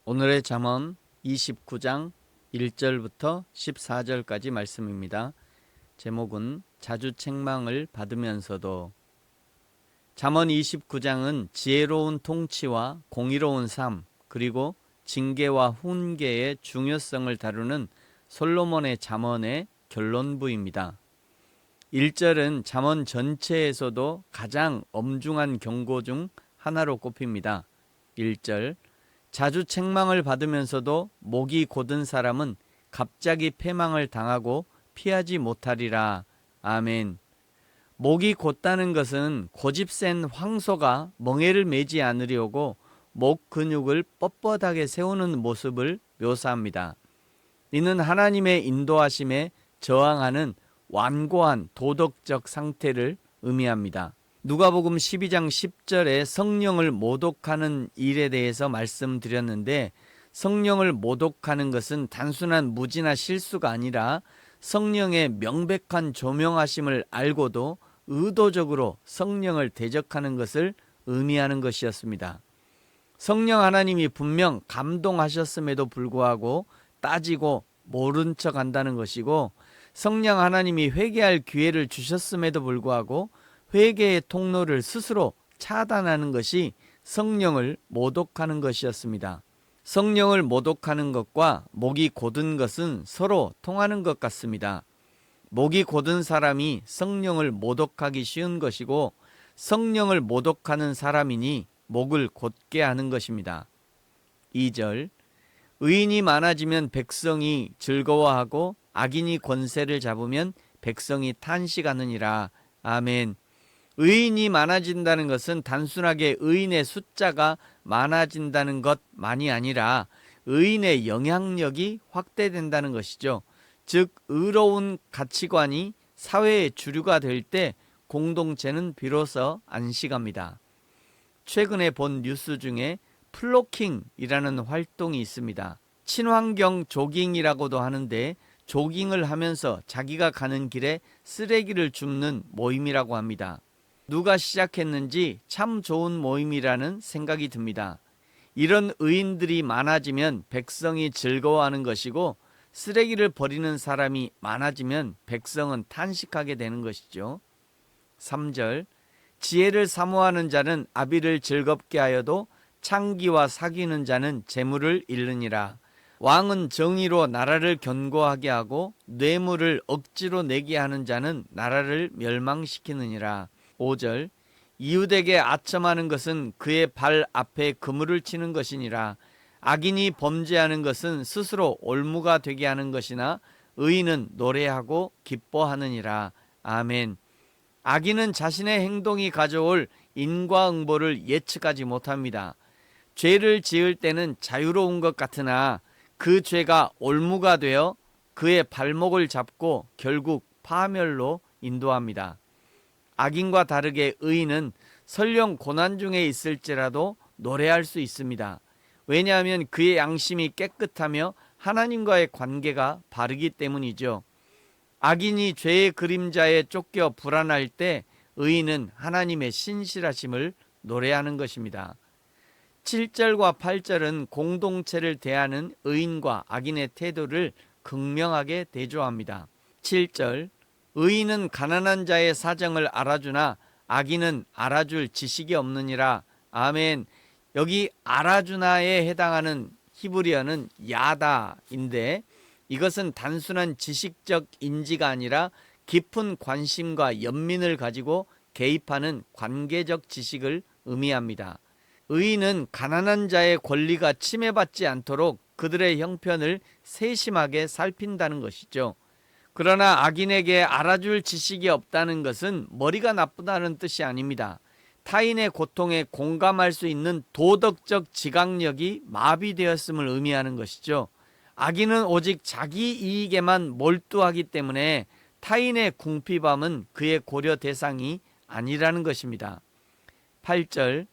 오늘의 잠언 29장 1절부터 14절까지 말씀입니다. 제목은 자주 책망을 받으면서도. 잠언 29장은 지혜로운 통치와 공의로운 삶, 그리고 징계와 훈계의 중요성을 다루는 솔로몬의 잠언의 결론부입니다. 1절은 잠언 전체에서도 가장 엄중한 경고 중 하나로 꼽힙니다. 1절, 자주 책망을 받으면서도 목이 곧은 사람은 갑자기 패망을 당하고 피하지 못하리라. 아멘. 목이 곧다는 것은 고집센 황소가 멍에를 매지 않으려고 목 근육을 뻣뻣하게 세우는 모습을 묘사합니다. 이는 하나님의 인도하심에 저항하는 완고한 도덕적 상태를 의미합니다. 누가복음 12장 10절에 성령을 모독하는 일에 대해서 말씀드렸는데, 성령을 모독하는 것은 단순한 무지나 실수가 아니라 성령의 명백한 조명하심을 알고도 의도적으로 성령을 대적하는 것을 의미하는 것이었습니다. 성령 하나님이 분명 감동하셨음에도 불구하고 따지고 모른 척 한다는 것이고, 성령 하나님이 회개할 기회를 주셨음에도 불구하고 회개의 통로를 스스로 차단하는 것이 성령을 모독하는 것이었습니다. 성령을 모독하는 것과 목이 곧은 것은 서로 통하는 것 같습니다. 목이 곧은 사람이 성령을 모독하기 쉬운 것이고, 성령을 모독하는 사람이니 목을 곧게 하는 것입니다. 2절, 의인이 많아지면 백성이 즐거워하고 악인이 권세를 잡으면 백성이 탄식하느니라. 아멘. 의인이 많아진다는 것은 단순하게 의인의 숫자가 많아진다는 것만이 아니라 의인의 영향력이 확대된다는 것이죠. 즉, 의로운 가치관이 사회의 주류가 될 때 공동체는 비로소 안식합니다. 최근에 본 뉴스 중에 플로킹이라는 활동이 있습니다. 친환경 조깅이라고도 하는데, 조깅을 하면서 자기가 가는 길에 쓰레기를 줍는 모임이라고 합니다. 누가 시작했는지 참 좋은 모임이라는 생각이 듭니다. 이런 의인들이 많아지면 백성이 즐거워하는 것이고, 쓰레기를 버리는 사람이 많아지면 백성은 탄식하게 되는 것이죠. 3절, 지혜를 사모하는 자는 아비를 즐겁게 하여도 창기와 사귀는 자는 재물을 잃느니라. 왕은 정의로 나라를 견고하게 하고 뇌물을 억지로 내게 하는 자는 나라를 멸망시키느니라. 5절, 이웃에게 아첨하는 것은 그의 발 앞에 그물을 치는 것이니라. 악인이 범죄하는 것은 스스로 올무가 되게 하는 것이나 의인은 노래하고 기뻐하느니라. 아멘. 악인은 자신의 행동이 가져올 인과응보를 예측하지 못합니다. 죄를 지을 때는 자유로운 것 같으나 그 죄가 올무가 되어 그의 발목을 잡고 결국 파멸로 인도합니다. 악인과 다르게 의인은 설령 고난 중에 있을지라도 노래할 수 있습니다. 왜냐하면 그의 양심이 깨끗하며 하나님과의 관계가 바르기 때문이죠. 악인이 죄의 그림자에 쫓겨 불안할 때 의인은 하나님의 신실하심을 노래하는 것입니다. 7절과 8절은 공동체를 대하는 의인과 악인의 태도를 극명하게 대조합니다. 7절, 의인은 가난한 자의 사정을 알아주나 악인은 알아줄 지식이 없느니라. 아멘. 여기 알아주나에 해당하는 히브리어는 야다인데, 이것은 단순한 지식적 인지가 아니라 깊은 관심과 연민을 가지고 개입하는 관계적 지식을 의미합니다. 의인은 가난한 자의 권리가 침해받지 않도록 그들의 형편을 세심하게 살핀다는 것이죠. 그러나 악인에게 알아줄 지식이 없다는 것은 머리가 나쁘다는 뜻이 아닙니다. 타인의 고통에 공감할 수 있는 도덕적 지각력이 마비되었음을 의미하는 것이죠. 악인은 오직 자기 이익에만 몰두하기 때문에 타인의 궁핍함은 그의 고려 대상이 아니라는 것입니다. 8절,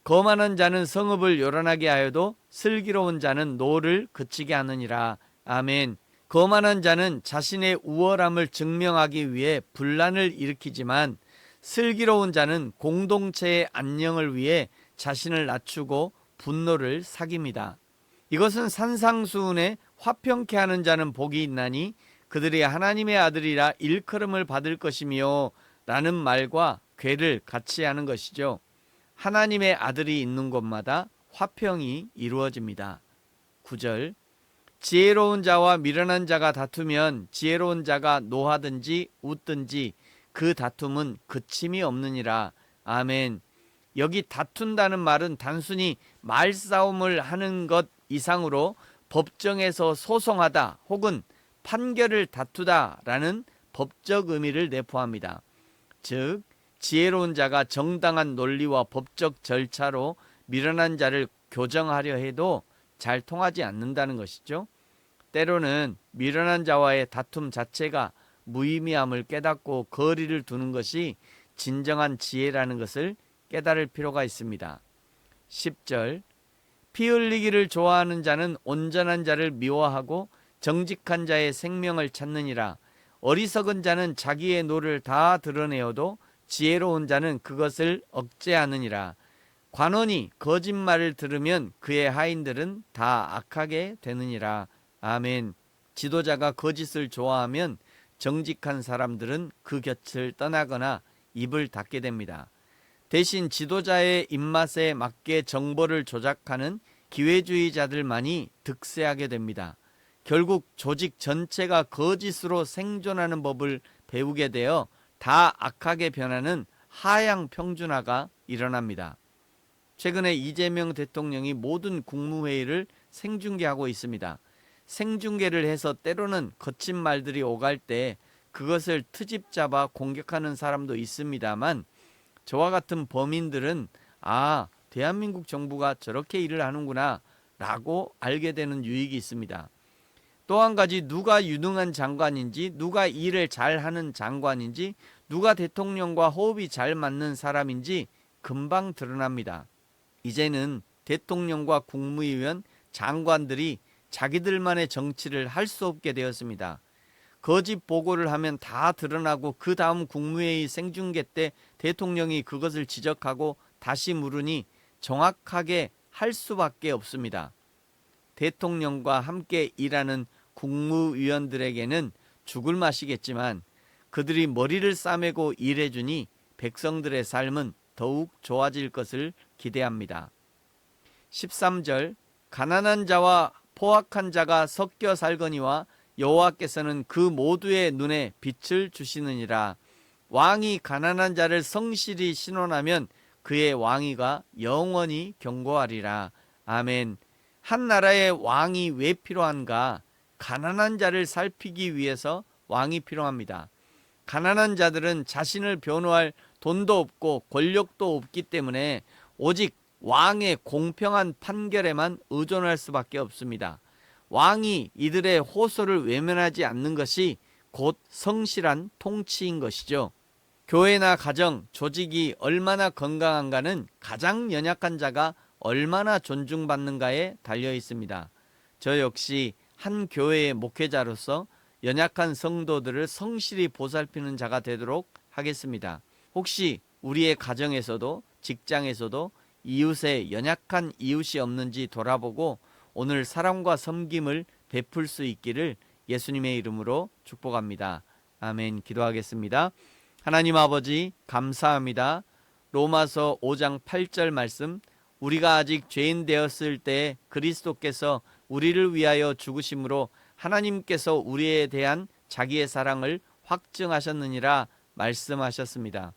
거만한 자는 성읍을 요란하게 하여도 슬기로운 자는 노를 그치게 하느니라. 아멘. 거만한 자는 자신의 우월함을 증명하기 위해 분란을 일으키지만, 슬기로운 자는 공동체의 안녕을 위해 자신을 낮추고 분노를 사깁니다. 이것은 산상수훈에 화평케 하는 자는 복이 있나니 그들이 하나님의 아들이라 일컬음을 받을 것이며 라는 말과 궤를 같이 하는 것이죠. 하나님의 아들이 있는 곳마다 화평이 이루어집니다. 9절 지혜로운 자와 미련한 자가 다투면 지혜로운 자가 노하든지 웃든지 그 다툼은 그침이 없느니라. 아멘. 여기 다툰다는 말은 단순히 말싸움을 하는 것 이상으로 법정에서 소송하다 혹은 판결을 다투다라는 법적 의미를 내포합니다. 즉 지혜로운 자가 정당한 논리와 법적 절차로 미련한 자를 교정하려 해도 잘 통하지 않는다는 것이죠. 때로는 미련한 자와의 다툼 자체가 무의미함을 깨닫고 거리를 두는 것이 진정한 지혜라는 것을 깨달을 필요가 있습니다. 10절 피 흘리기를 좋아하는 자는 온전한 자를 미워하고 정직한 자의 생명을 찾느니라. 어리석은 자는 자기의 노를 다 드러내어도 지혜로운 자는 그것을 억제하느니라. 관원이 거짓말을 들으면 그의 하인들은 다 악하게 되느니라. 아멘. 지도자가 거짓을 좋아하면 정직한 사람들은 그 곁을 떠나거나 입을 닫게 됩니다. 대신 지도자의 입맛에 맞게 정보를 조작하는 기회주의자들만이 득세하게 됩니다. 결국 조직 전체가 거짓으로 생존하는 법을 배우게 되어 다 악하게 변하는 하향 평준화가 일어납니다. 최근에 이재명 대통령이 모든 국무회의를 생중계하고 있습니다. 생중계를 해서 때로는 거친 말들이 오갈 때 그것을 트집 잡아 공격하는 사람도 있습니다만 저와 같은 범인들은 대한민국 정부가 저렇게 일을 하는구나 라고 알게 되는 유익이 있습니다. 또 한 가지 누가 유능한 장관인지 누가 일을 잘하는 장관인지 누가 대통령과 호흡이 잘 맞는 사람인지 금방 드러납니다. 이제는 대통령과 국무위원, 장관들이 자기들만의 정치를 할 수 없게 되었습니다. 거짓 보고를 하면 다 드러나고 그 다음 국무회의 생중계 때 대통령이 그것을 지적하고 다시 물으니 정확하게 할 수밖에 없습니다. 대통령과 함께 일하는 국무위원들에게는 죽을 맛이겠지만 그들이 머리를 싸매고 일해주니 백성들의 삶은 더욱 좋아질 것을 기대합니다. 13절 가난한 자와 포악한 자가 섞여 살거니와 여호와께서는 그 모두의 눈에 빛을 주시느니라. 왕이 가난한 자를 성실히 신원하면 그의 왕위가 영원히 견고하리라. 아멘. 한 나라의 왕이 왜 필요한가? 가난한 자를 살피기 위해서 왕이 필요합니다. 가난한 자들은 자신을 변호할 돈도 없고 권력도 없기 때문에 오직 왕의 공평한 판결에만 의존할 수밖에 없습니다. 왕이 이들의 호소를 외면하지 않는 것이 곧 성실한 통치인 것이죠. 교회나 가정, 조직이 얼마나 건강한가는 가장 연약한 자가 얼마나 존중받는가에 달려 있습니다. 저 역시 한 교회의 목회자로서 연약한 성도들을 성실히 보살피는 자가 되도록 하겠습니다. 혹시 우리의 가정에서도 직장에서도 이웃의 연약한 이웃이 없는지 돌아보고 오늘 사랑과 섬김을 베풀 수 있기를 예수님의 이름으로 축복합니다. 아멘. 기도하겠습니다. 하나님 아버지 감사합니다. 로마서 5장 8절 말씀 우리가 아직 죄인 되었을 때 그리스도께서 우리를 위하여 죽으심으로 하나님께서 우리에 대한 자기의 사랑을 확증하셨느니라 말씀하셨습니다.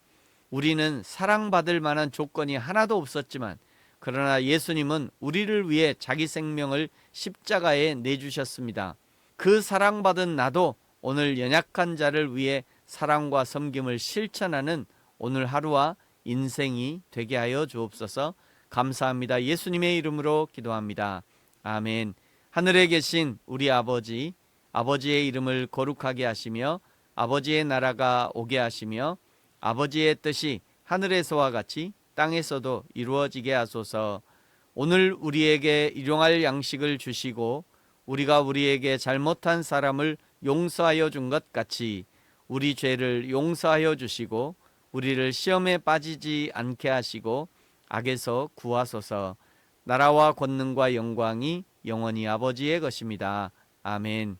우리는 사랑받을 만한 조건이 하나도 없었지만 그러나 예수님은 우리를 위해 자기 생명을 십자가에 내주셨습니다. 그 사랑받은 나도 오늘 연약한 자를 위해 사랑과 섬김을 실천하는 오늘 하루와 인생이 되게 하여 주옵소서. 감사합니다. 예수님의 이름으로 기도합니다. 아멘. 하늘에 계신 우리 아버지, 아버지의 이름을 거룩하게 하시며 아버지의 나라가 오게 하시며 아버지의 뜻이 하늘에서와 같이 땅에서도 이루어지게 하소서. 오늘 우리에게 일용할 양식을 주시고 우리가 우리에게 잘못한 사람을 용서하여 준 것 같이 우리 죄를 용서하여 주시고 우리를 시험에 빠지지 않게 하시고 악에서 구하소서. 나라와 권능과 영광이 영원히 아버지의 것입니다. 아멘.